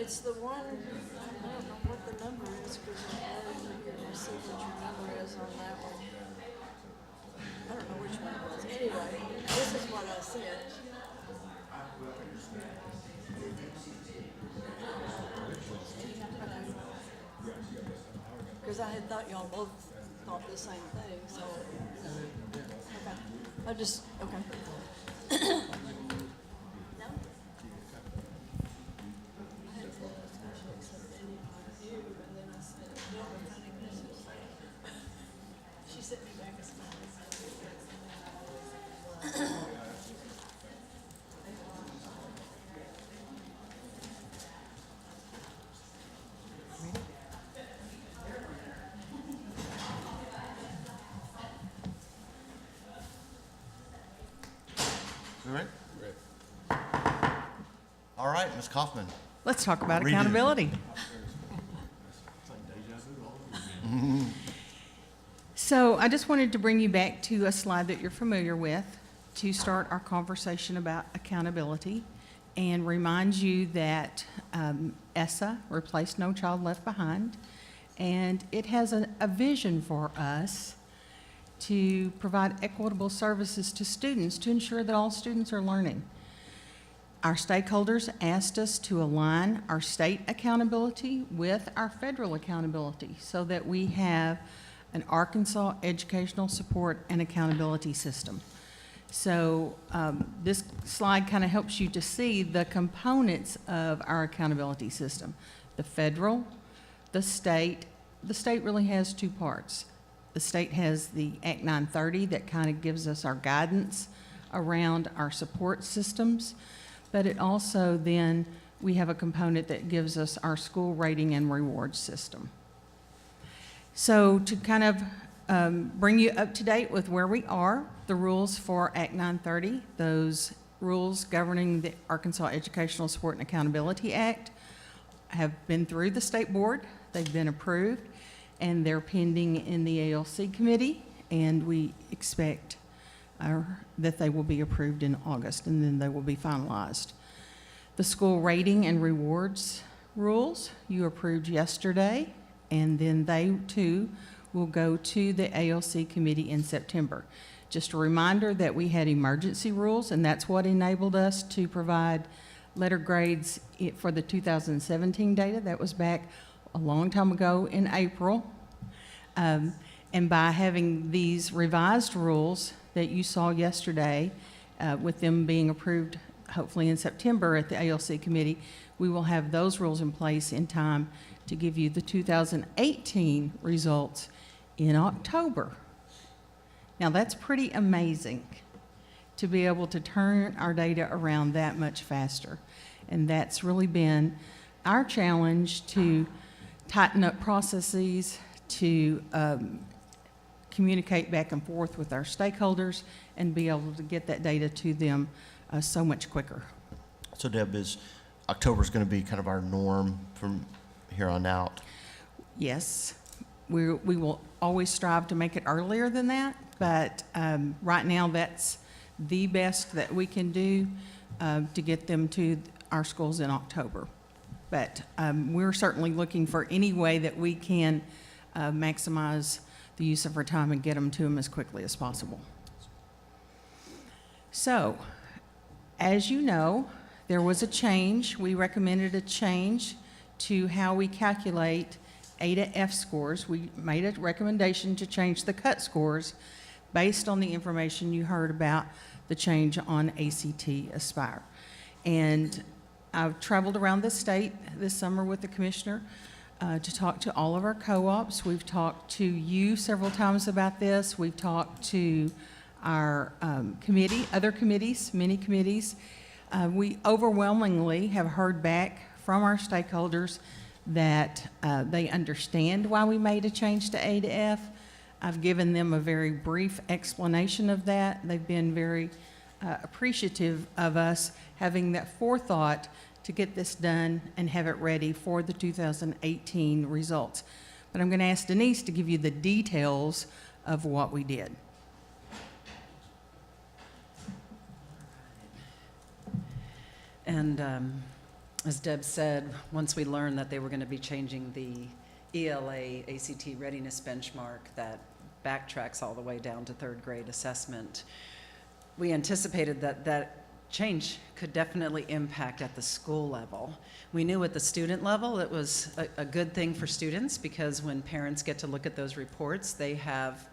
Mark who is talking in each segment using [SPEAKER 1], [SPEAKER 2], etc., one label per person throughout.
[SPEAKER 1] It's the one, I don't know what the number is, because I had it here, let's see what your number is on that one. I don't know which one it was. Anyway, this is what I said. Because I had thought y'all both thought the same thing, so. Okay. I just, okay. No? She sent me back a smile.
[SPEAKER 2] All right, Ms. Kaufman.
[SPEAKER 3] Let's talk about
[SPEAKER 2] Redo.
[SPEAKER 3] accountability. So I just wanted to bring you back to a slide that you're familiar with to start our conversation about accountability and remind you that ESSA replaced No Child Left Behind, and it has a vision for us to provide equitable services to students to ensure that all students are learning. Our stakeholders asked us to align our state accountability with our federal accountability so that we have an Arkansas educational support and accountability system. So this slide kind of helps you to see the components of our accountability system. The federal, the state really has two parts. The state has the Act 930 that kind of gives us our guidance around our support systems, but it also then, we have a component that gives us our school rating and reward system. So to kind of bring you up to date with where we are, the rules for Act 930, those rules governing the Arkansas Educational Support and Accountability Act have been through the state board, they've been approved, and they're pending in the ALC committee, and we expect that they will be approved in August, and then they will be finalized. The school rating and rewards rules you approved yesterday, and then they too will go to the ALC committee in September. Just a reminder that we had emergency rules, and that's what enabled us to provide letter grades for the 2017 data. That was back a long time ago in April. And by having these revised rules that you saw yesterday, with them being approved hopefully in September at the ALC committee, we will have those rules in place in time to give you the 2018 results in October. Now that's pretty amazing to be able to turn our data around that much faster. And that's really been our challenge, to tighten up processes, to communicate back and forth with our stakeholders and be able to get that data to them so much quicker.
[SPEAKER 2] So Deb, October is going to be kind of our norm from here on out?
[SPEAKER 3] Yes, we will always strive to make it earlier than that, but right now that's the best that we can do to get them to our schools in October. But we're certainly looking for any way that we can maximize the use of our time and get them to them as quickly as possible. So, as you know, there was a change. We recommended a change to how we calculate A to F scores. We made a recommendation to change the cut scores based on the information you heard about the change on ACT Aspire. And I've traveled around the state this summer with the commissioner to talk to all of our co-ops. We've talked to you several times about this. We've talked to our other committees, many committees. We overwhelmingly have heard back from our stakeholders that they understand why we made a change to A to F. I've given them a very brief explanation of that. They've been very appreciative of us having that forethought to get this done and have it ready for the 2018 results. But I'm going to ask Denise to give you the details of what we did.
[SPEAKER 4] And as Deb said, once we learned that they were going to be changing the ELA ACT Readiness Benchmark that backtracks all the way down to third grade assessment, we anticipated that that change could definitely impact at the school level. We knew at the student level it was a good thing for students, because when parents get to look at those reports, they have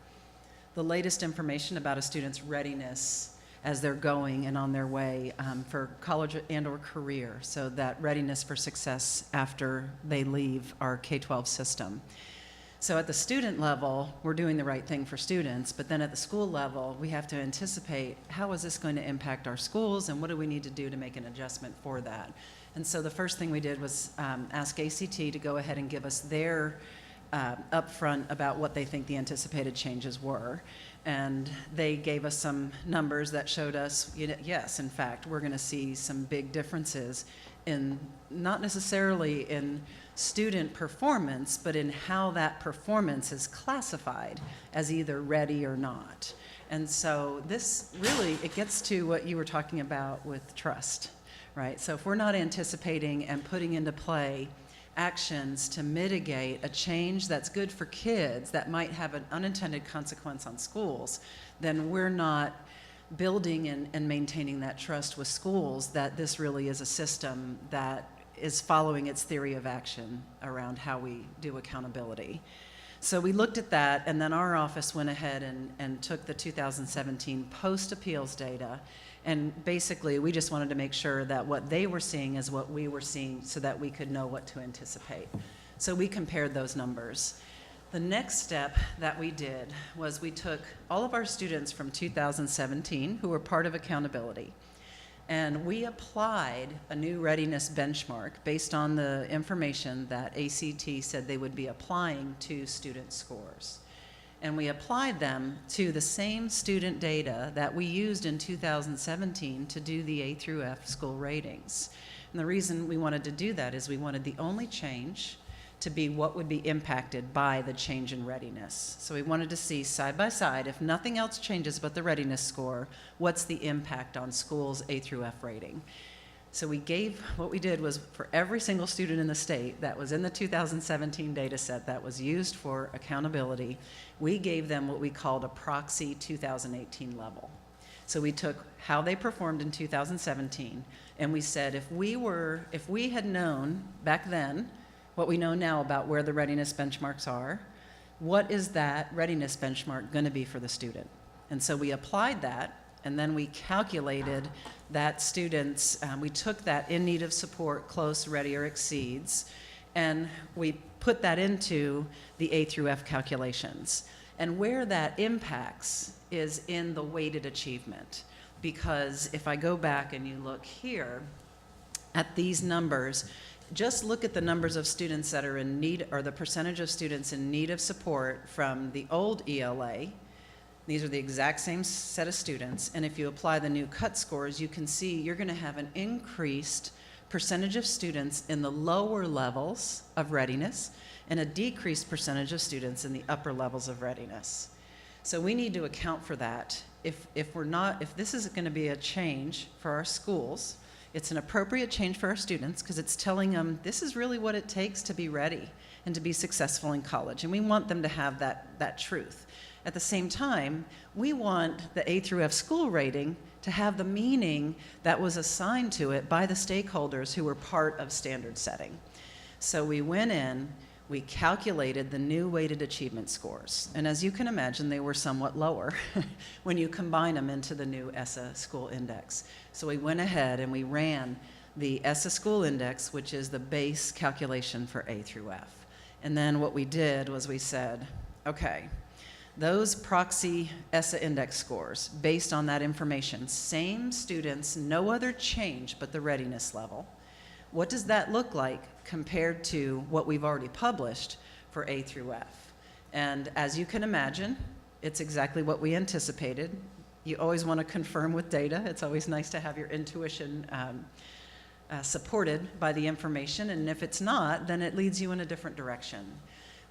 [SPEAKER 4] the latest information about a student's readiness as they're going and on their way for college and or career, so that readiness for success after they leave our K-12 system. So at the student level, we're doing the right thing for students, but then at the school level, we have to anticipate, how is this going to impact our schools, and what do we need to do to make an adjustment for that? And so the first thing we did was ask ACT to go ahead and give us their upfront about what they think the anticipated changes were. And they gave us some numbers that showed us, yes, in fact, we're going to see some big differences in, not necessarily in student performance, but in how that performance is classified as either ready or not. And so this really, it gets to what you were talking about with trust, right? So if we're not anticipating and putting into play actions to mitigate a change that's good for kids that might have an unintended consequence on schools, then we're not building and maintaining that trust with schools that this really is a system that is following its theory of action around how we do accountability. So we looked at that, and then our office went ahead and took the 2017 post-appeals data, and basically we just wanted to make sure that what they were seeing is what we were seeing, so that we could know what to anticipate. So we compared those numbers. The next step that we did was we took all of our students from 2017 who were part of accountability, and we applied a new readiness benchmark based on the information that ACT said they would be applying to student scores. And we applied them to the same student data that we used in 2017 to do the A through F school ratings. And the reason we wanted to do that is we wanted the only change to be what would be impacted by the change in readiness. So we wanted to see side by side, if nothing else changes but the readiness score, what's the impact on schools' A through F rating. So what we did was, for every single student in the state that was in the 2017 data set that was used for accountability, we gave them what we called a proxy 2018 level. So we took how they performed in 2017, and we said, if we had known back then what we know now about where the readiness benchmarks are, what is that readiness benchmark going to be for the student? And so we applied that, and then we calculated that students, we took that in need of support, close, ready, or exceeds, and we put that into the A through F calculations. And where that impacts is in the weighted achievement. Because if I go back and you look here at these numbers, just look at the numbers of students that are in need, or the percentage of students in need of support from the old ELA. These are the exact same set of students, and if you apply the new cut scores, you can see you're going to have an increased percentage of students in the lower levels of readiness and a decreased percentage of students in the upper levels of readiness. So we need to account for that. If this is going to be a change for our schools, it's an appropriate change for our students, because it's telling them this is really what it takes to be ready and to be successful in college, and we want them to have that truth. At the same time, we want the A through F school rating to have the meaning that was assigned to it by the stakeholders who were part of standard setting. So we went in, we calculated the new weighted achievement scores, and as you can imagine, they were somewhat lower when you combine them into the new ESSA School Index. So we went ahead and we ran the ESSA School Index, which is the base calculation for A through F. And then what we did was we said, okay, those proxy ESSA index scores, based on that information, same students, no other change but the readiness level. What does that look like compared to what we've already published for A through F? And as you can imagine, it's exactly what we anticipated. You always want to confirm with data. It's always nice to have your intuition supported by the information, and if it's not, then it leads you in a different direction.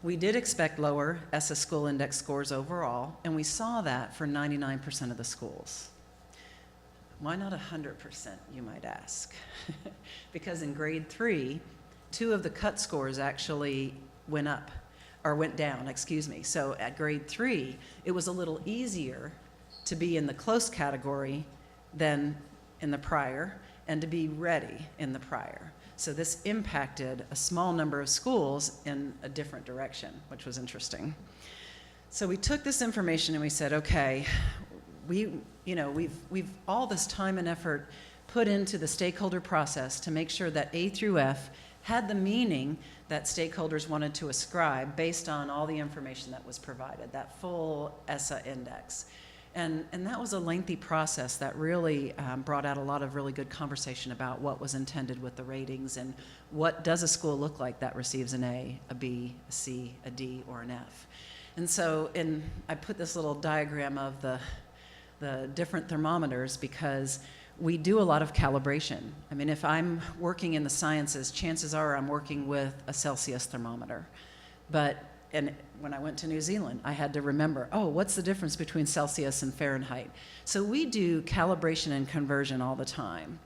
[SPEAKER 4] We did expect lower ESSA School Index scores overall, and we saw that for 99% of the schools. Why not 100%, you might ask? Because in grade 3, 2 of the cut scores actually went up, or went down, excuse me. So at grade 3, it was a little easier to be in the close category than in the prior, and to be ready in the prior. So this impacted a small number of schools in a different direction, which was interesting. So we took this information and we said, okay, we've all this time and effort put into the stakeholder process to make sure that A through F had the meaning that stakeholders wanted to ascribe based on all the information that was provided, that full ESSA index. And that was a lengthy process that really brought out a lot of really good conversation about what was intended with the ratings and what does a school look like that receives an A, a B, a C, a D, or an F. And so I put this little diagram of the different thermometers because we do a lot of calibration. I mean, if I'm working in the sciences, chances are I'm working with a Celsius thermometer. And when I went to New Zealand, I had to remember, oh, what's the difference between Celsius and Fahrenheit? So we do calibration and conversion all the time.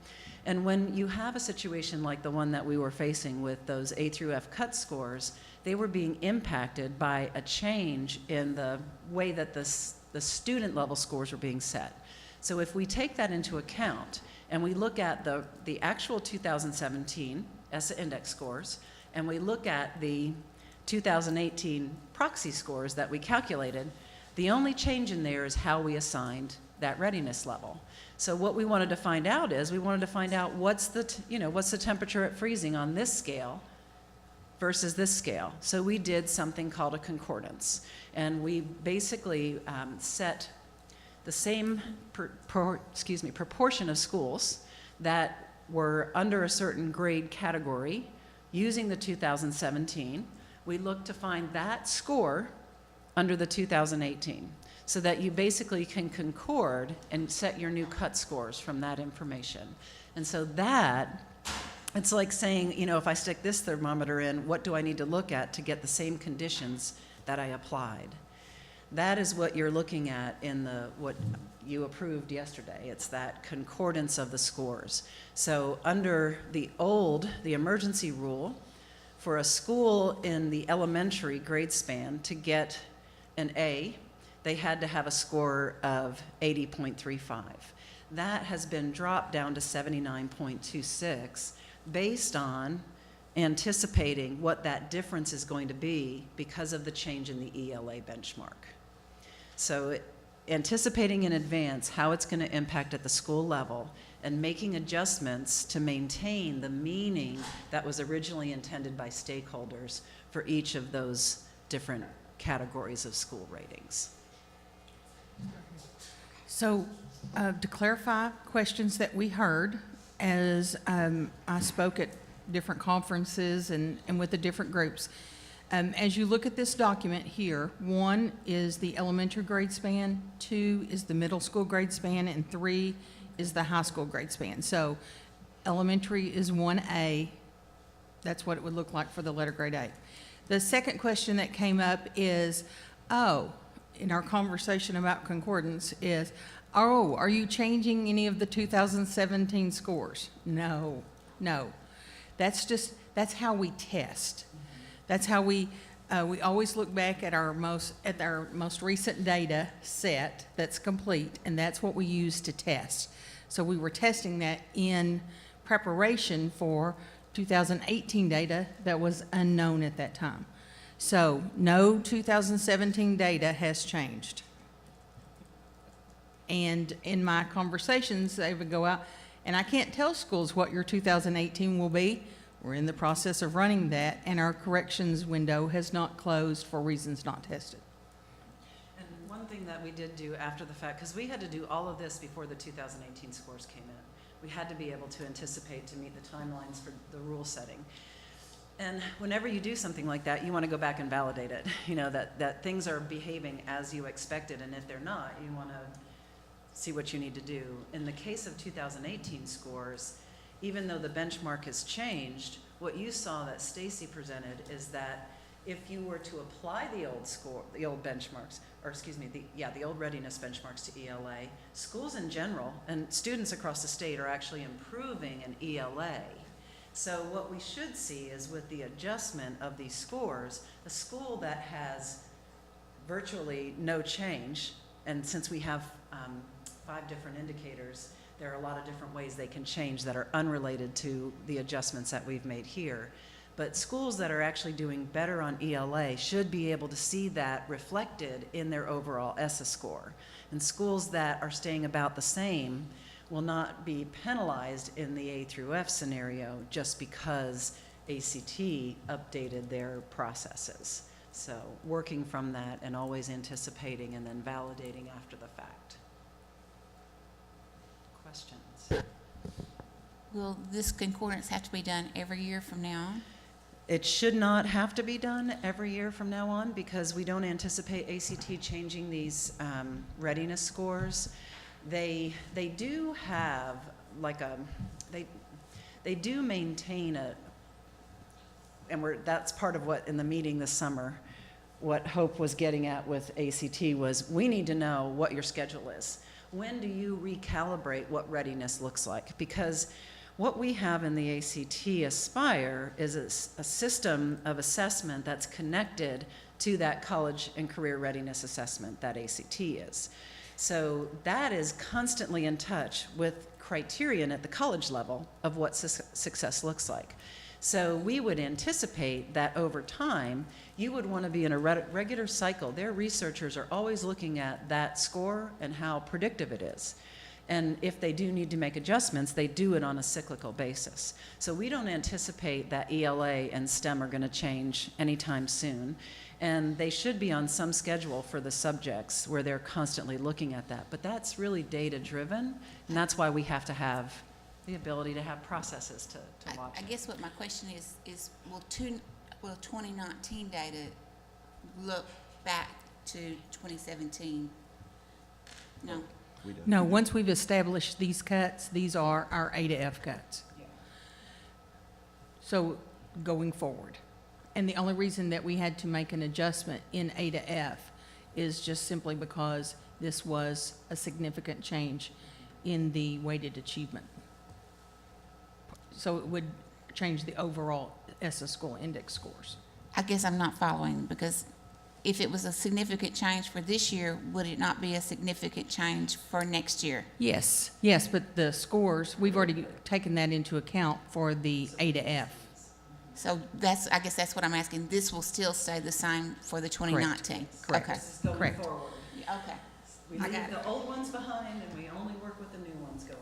[SPEAKER 4] And when you have a situation like the one that we were facing with those A through F cut scores, they were being impacted by a change in the way that the student level scores were being set. So if we take that into account and we look at the actual 2017 ESSA index scores, and we look at the 2018 proxy scores that we calculated, the only change in there is how we assigned that readiness level. So what we wanted to find out is what's the temperature at freezing on this scale versus this scale. So we did something called a concordance, and we basically set the same proportion of schools that were under a certain grade category using the 2017. We looked to find that score under the 2018 so that you basically can concord and set your new cut scores from that information. And so it's like saying, if I stick this thermometer in, what do I need to look at to get the same conditions that I applied? That is what you're looking at in what you approved yesterday. It's that concordance of the scores. So under the emergency rule, for a school in the elementary grade span to get an A, they had to have a score of 80.35. That has been dropped down to 79.26 based on anticipating what that difference is going to be because of the change in the ELA benchmark. So anticipating in advance how it's going to impact at the school level and making adjustments to maintain the meaning that was originally intended by stakeholders for each of those different categories of school ratings.
[SPEAKER 3] So to clarify questions that we heard as I spoke at different conferences and with the different groups, as you look at this document here, 1 is the elementary grade span, 2 is the middle school grade span, and 3 is the high school grade span. So elementary is 1A. That's what it would look like for the letter grade A. The second question that came up is, in our conversation about concordance is, are you changing any of the 2017 scores? No. That's how we test. That's how we always look back at our most recent data set that's complete, and that's what we use to test. So we were testing that in preparation for 2018 data that was unknown at that time. So no 2017 data has changed. And in my conversations, they would go out, and I can't tell schools what your 2018 will be. We're in the process of running that, and our corrections window has not closed for reasons not tested.
[SPEAKER 4] And one thing that we did do after the fact, because we had to do all of this before the 2018 scores came in, we had to be able to anticipate to meet the timelines for the rule setting. And whenever you do something like that, you want to go back and validate it, that things are behaving as you expected, and if they're not, you want to see what you need to do. In the case of 2018 scores, even though the benchmark has changed, what you saw that Stacy presented is that If you were to apply the old score, the old benchmarks, or excuse me, the old readiness benchmarks to ELA, schools in general and students across the state are actually improving in ELA. So what we should see is with the adjustment of these scores, a school that has virtually no change, and since we have 5 different indicators, there are a lot of different ways they can change that are unrelated to the adjustments that we've made here. But schools that are actually doing better on ELA should be able to see that reflected in their overall ESSA score. And schools that are staying about the same will not be penalized in the A through F scenario just because ACT updated their processes. So working from that and always anticipating and then validating after the fact. Questions?
[SPEAKER 5] Will this concordance have to be done every year from now on?
[SPEAKER 4] It should not have to be done every year from now on because we don't anticipate ACT changing these readiness scores. They do have like they do maintain and that's part of what in the meeting this summer, what Hope was getting at with ACT was we need to know what your schedule is. When do you recalibrate what readiness looks like? Because what we have in the ACT Aspire is a system of assessment that's connected to that college and career readiness assessment that ACT is. So that is constantly in touch with criterion at the college level of what success looks like. So we would anticipate that over time, you would want to be in a regular cycle. Their researchers are always looking at that score and how predictive it is. And if they do need to make adjustments, they do it on a cyclical basis. So we don't anticipate that ELA and STEM are going to change anytime soon. And they should be on some schedule for the subjects where they're constantly looking at that. But that's really data-driven, and that's why we have to have the ability to have processes to watch
[SPEAKER 5] I
[SPEAKER 4] it.
[SPEAKER 5] guess what my question is will 2019 data look back to 2017? No.
[SPEAKER 2] We don't.
[SPEAKER 3] No, once we've established these cuts, these are our A to F cuts.
[SPEAKER 4] Yeah.
[SPEAKER 3] So going forward. And the only reason that we had to make an adjustment in A to F is just simply because this was a significant change in the weighted achievement. So it would change the overall ESSA School Index scores.
[SPEAKER 5] I guess I'm not following, because if it was a significant change for this year, would it not be a significant change for next year?
[SPEAKER 3] Yes, yes, but the scores, we've already taken that into account for the A to F.
[SPEAKER 5] So I guess that's what I'm asking. This will still stay the same for the 2019?
[SPEAKER 3] Correct.
[SPEAKER 5] Okay.
[SPEAKER 4] This is going
[SPEAKER 3] Correct.
[SPEAKER 4] forward.
[SPEAKER 5] Okay.
[SPEAKER 4] We
[SPEAKER 5] I
[SPEAKER 4] leave
[SPEAKER 5] got it.
[SPEAKER 4] the old ones behind and we only work with the new ones going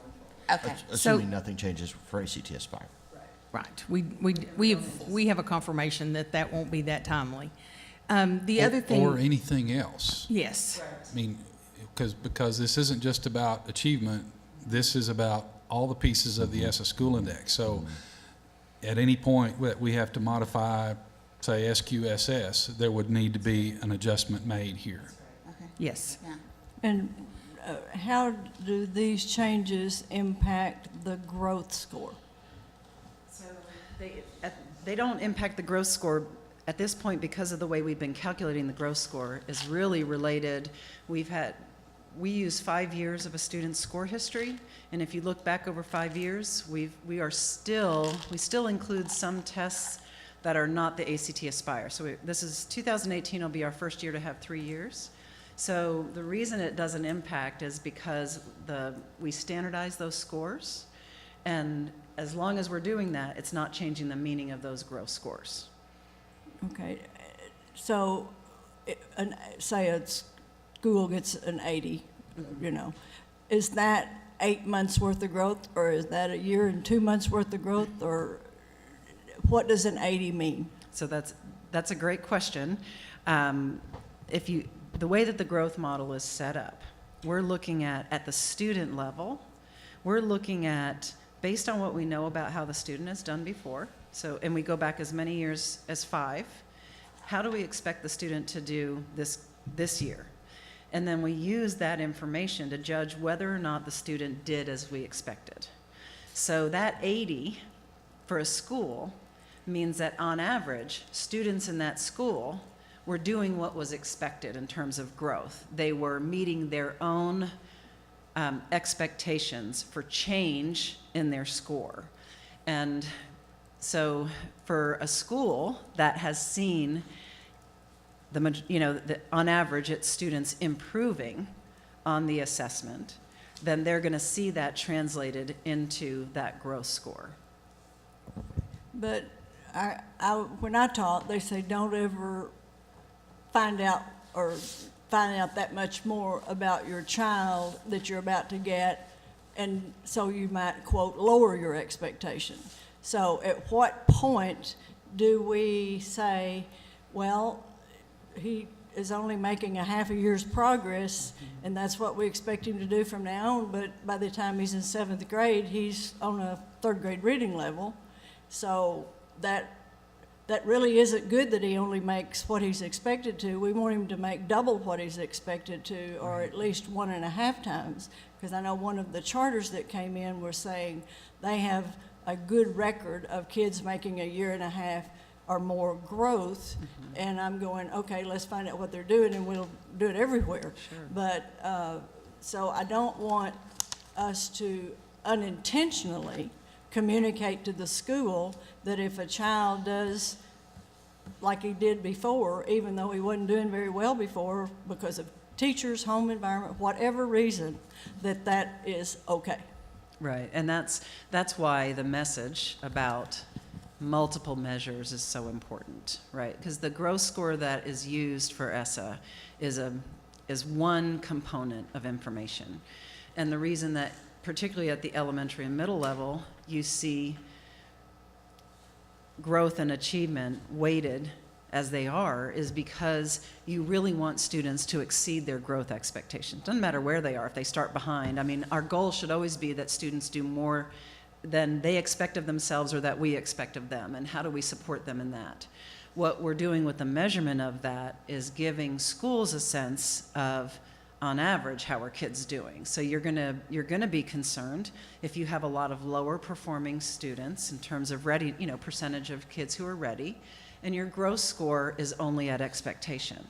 [SPEAKER 4] forward.
[SPEAKER 5] Okay.
[SPEAKER 2] Assuming nothing changes for ACT Aspire.
[SPEAKER 3] Right. We have a confirmation that that won't be that timely. The other thing.
[SPEAKER 6] Or anything else.
[SPEAKER 3] Yes.
[SPEAKER 6] I mean, because this isn't just about achievement, this is about all the pieces of the ESSA School Index. So at any point that we have to modify, say, SQSS, there would need to be an adjustment made here.
[SPEAKER 5] Okay.
[SPEAKER 3] Yes.
[SPEAKER 5] Yeah.
[SPEAKER 1] And how do these changes impact the growth score?
[SPEAKER 4] So they don't impact the growth score at this point because of the way we've been calculating the growth score is really related. We use 5 years of a student's score history, and if you look back over 5 years, we still include some tests that are not the ACT Aspire. So this is 2018 will be our first year to have 3 years. So the reason it doesn't impact is because we standardize those scores, and as long as we're doing that, it's not changing the meaning of those growth scores.
[SPEAKER 1] Okay, so say a school gets an 80, is that 8 months worth of growth, or is that a year and 2 months worth of growth, or what does an 80 mean?
[SPEAKER 4] So that's a great question. The way that the growth model is set up, we're looking at the student level, we're looking at, based on what we know about how the student has done before, and we go back as many years as 5, how do we expect the student to do this year? And then we use that information to judge whether or not the student did as we expected. So that 80 for a school means that on average, students in that school were doing what was expected in terms of growth. They were meeting their own expectations for change in their score. And so for a school that has seen on average its students improving on the assessment, then they're going to see that translated into that growth score.
[SPEAKER 1] But when I taught, they say don't ever find out that much more about your child that you're about to get, and so you might, quote, lower your expectation. So at what point do we say, well, he is only making a half a year's progress, and that's what we expect him to do from now on, but by the time he's in 7th grade, he's on a 3rd grade reading level. So that really isn't good that he only makes what he's expected to. We want him to make double what he's expected to, or at least 1.5 times. Because I know one of the charters that came in were saying they have a good record of kids making 1.5 years or more growth. And I'm going, okay, let's find out what they're doing, and we'll do it everywhere.
[SPEAKER 4] Sure.
[SPEAKER 1] But so I don't want us to unintentionally communicate to the school that if a child does like he did before, even though he wasn't doing very well before because of teachers, home environment, whatever reason, that is okay.
[SPEAKER 4] Right, and that's why the message about multiple measures is so important, right? Because the growth score that is used for ESSA is one component of information. And the reason that, particularly at the elementary and middle level, you see growth and achievement weighted as they are is because you really want students to exceed their growth expectations. Doesn't matter where they are, if they start behind. I mean, our goal should always be that students do more than they expect of themselves or that we expect of them, and how do we support them in that? What we're doing with the measurement of that is giving schools a sense of, on average, how are kids doing. So you're gonna be concerned if you have a lot of lower performing students in terms of ready, percentage of kids who are ready, and your growth score is only at expectation.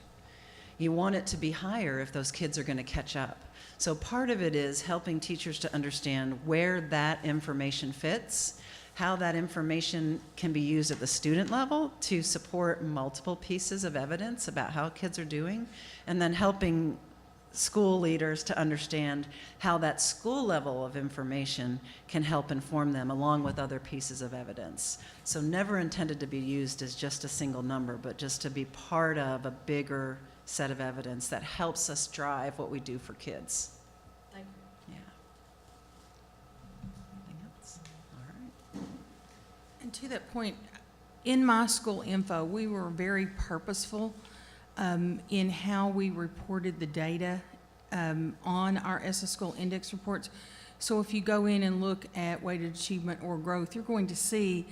[SPEAKER 4] You want it to be higher if those kids are gonna catch up. So part of it is helping teachers to understand where that information fits, how that information can be used at the student level to support multiple pieces of evidence about how kids are doing, and then helping school leaders to understand how that school level of information can help inform them along with other pieces of evidence. So never intended to be used as just a single number, but just to be part of a bigger set of evidence that helps us drive what we do for kids.
[SPEAKER 1] Thank
[SPEAKER 4] you. Yeah. Anything else? All right.
[SPEAKER 3] And to that point, in my school info, we were very purposeful in how we reported the data on our ESSA School Index reports. So if you go in and look at weighted achievement or growth, you're going to see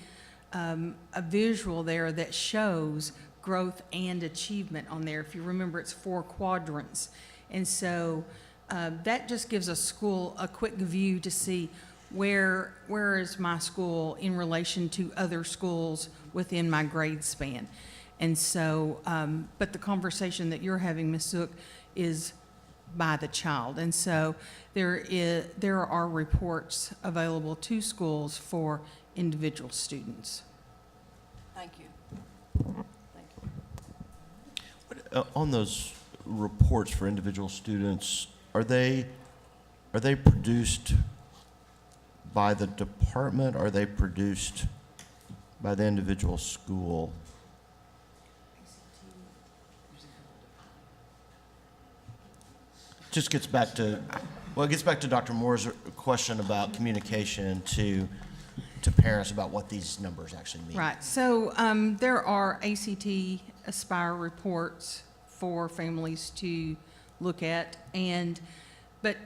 [SPEAKER 3] a visual there that shows growth and achievement on there. If you remember, it's 4 quadrants. And so that just gives a school a quick view to see where is my school in relation to other schools within my grade span. And so, but the conversation that you're having, Ms. Zook, is by the child. And so there are reports available to schools for individual students.
[SPEAKER 1] Thank you. Thank you.
[SPEAKER 2] On those reports for individual students, are they produced by the department? Or are they produced by the individual school? Just gets back to, well, it gets back to Dr. Moore's question about communication to parents about what these numbers actually mean.
[SPEAKER 3] Right. So there are ACT Aspire reports for families to look at, but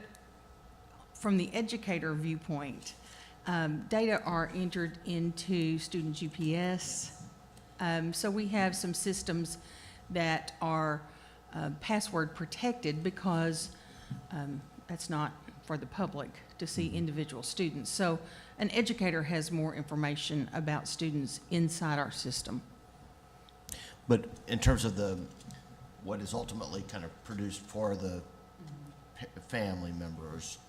[SPEAKER 3] from the educator viewpoint, data are entered into Student GPS. So we have some systems that are password protected because that's not for the public to see individual students. So an educator has more information about students inside our system.
[SPEAKER 2] But in terms of what is ultimately kind of produced for the family members,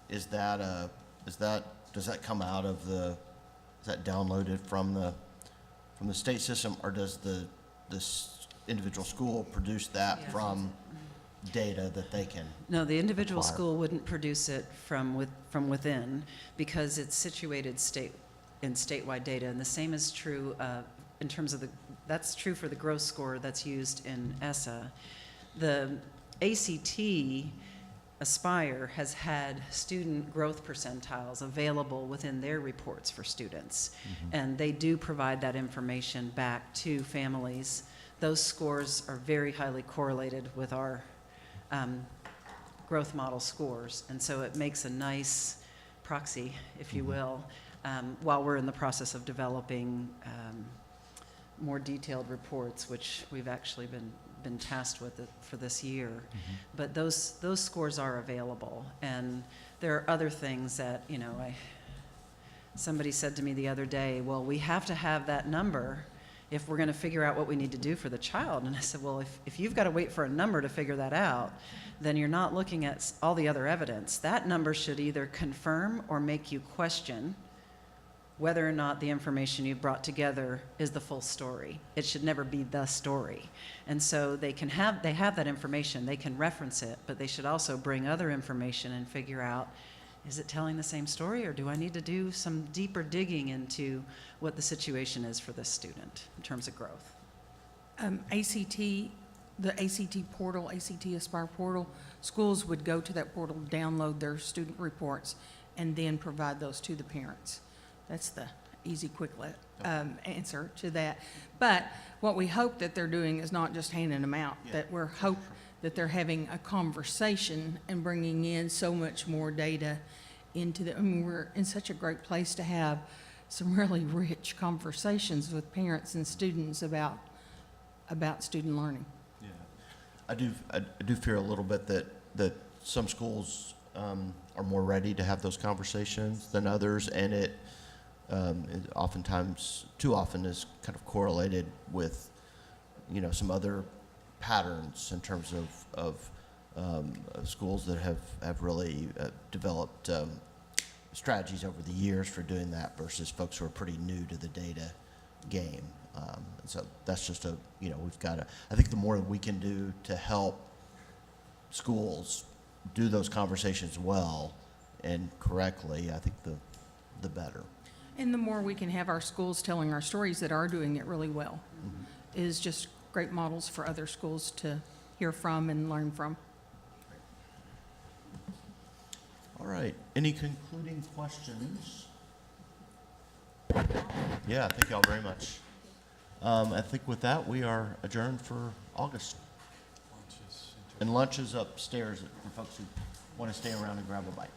[SPEAKER 2] does that come out of is that downloaded from the state system, or does this individual school produce that from data that they can?
[SPEAKER 4] No, the individual
[SPEAKER 2] acquire?
[SPEAKER 4] school wouldn't produce it from within, because it's situated in statewide data, and the same is true in terms of that's true for the gross score that's used in ESSA. The ACT Aspire has had student growth percentiles available within their reports for students, and they do provide that information back to families. Those scores are very highly correlated with our growth model scores, and so it makes a nice proxy, if you will, while we're in the process of developing more detailed reports, which we've actually been tasked with it for this year. But those scores are available, and there are other things that, somebody said to me the other day, well, we have to have that number if we're going to figure out what we need to do for the child. And I said, well, if you've got to wait for a number to figure that out, then you're not looking at all the other evidence. That number should either confirm or make you question whether or not the information you've brought together is the full story. It should never be the story. And so they have that information, they can reference it, but they should also bring other information and figure out, is it telling the same story, or do I need to do some deeper digging into what the situation is for this student in terms of growth?
[SPEAKER 3] The ACT portal, ACT Aspire portal, schools would go to that portal, download their student reports, and then provide those to the parents. That's the easy, quick answer to that. But what we hope that they're doing is not just handing them out, that we're hope that they're having a conversation and bringing in so much more data into the, we're in such a great place to have some really rich conversations with parents and students about student learning.
[SPEAKER 2] Yeah, I do fear a little bit that some schools are more ready to have those conversations than others, and it oftentimes, too often, is kind of correlated with, some other patterns in terms of schools that have really developed strategies over the years for doing that versus folks who are pretty new to the data game. And so that's just we've got to, I think the more we can do to help schools do those conversations well and correctly, I think the better.
[SPEAKER 3] And the more we can have our schools telling our stories that are doing it really well is just great models for other schools to hear from and learn from.
[SPEAKER 2] All right. Any concluding questions? Yeah, thank you all very much. I think with that, we are adjourned for August. And lunch is upstairs for folks who want to stay around and grab a bite.